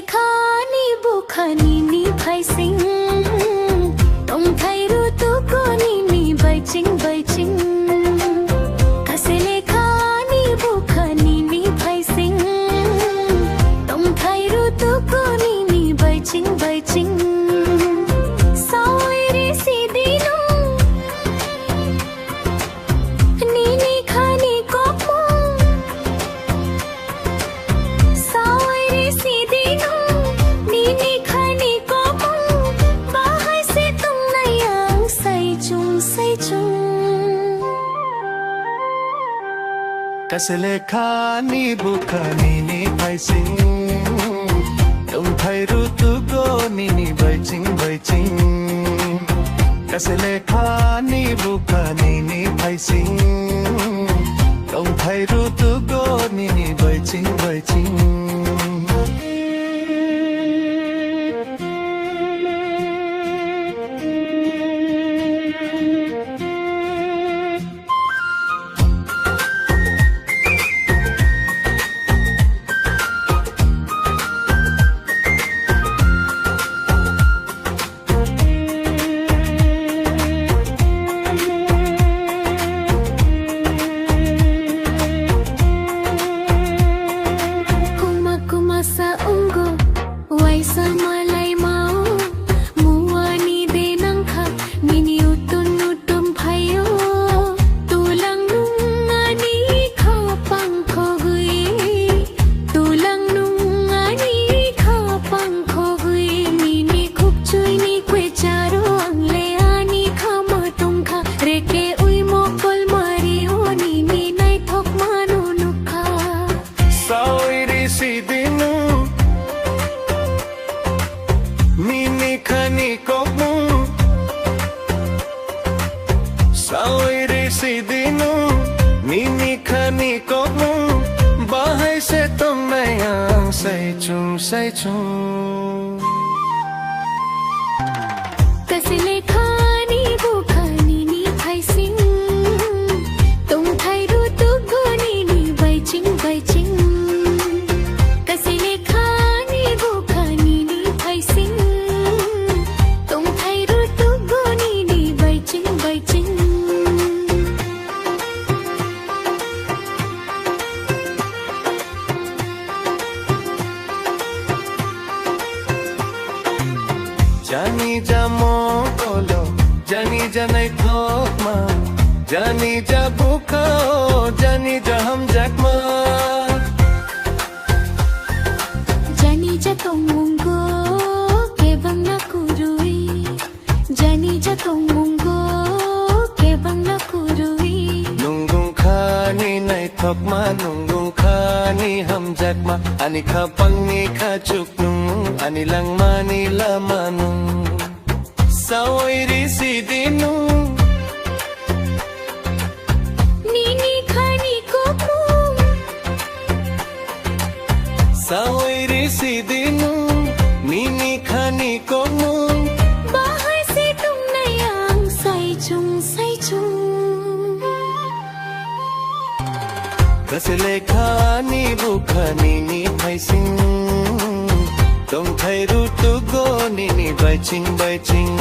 खानी बुखानी नी फाइसिंग तोम थाइरु तुको नी बाइचिंग बाइचिंग कसले खानी बुखानी नी फाइसिंग तोम थाइरु तुको नी बाइचिंग बाइचिंग सावैरे सिदिनु नी खानी कोपो सावैरे सिदिनु नी खानी कोपो बाहाय से तुम नयां सैचुं सैचुं कसले खानी बुखानी नी फाइसिंग तुम थाइरु तुको नी बाइचिंग बाइचिंग कसले खानी बुखानी नी फाइसिंग तुम थाइरु तुको नी Baichung Baichung Saoire sidinu nini khani komu bahai se tum nayang sai chung कसले खानी बुखानी नी फाइसिंग तुम थाइरु तुको नी बाइचिंग बाइचिंग कसले खानी बुखानी नी फाइसिंग तुम थाइरु तुको नी Baichung Baichung Jani jamo kolo, jani janai thokma, jani ja bukha, jani ja ham jakma. Jani ja tomungo, kebang na kurui. Jani ja tomungo, kebang na kurui. Nunggung khani nai thokma, nunggung khani ham jakma. Ani khapang ni khachuknung, ani langma ni lamanung. Saoire sidinu nini khani kopu Saoire sidinu nini khani komu bahai se tum nayang saichung saichung कसले खानी बुखानी नी फाइसिंग तुम थाइरु तुको नी बाइचिंग बाइचिंग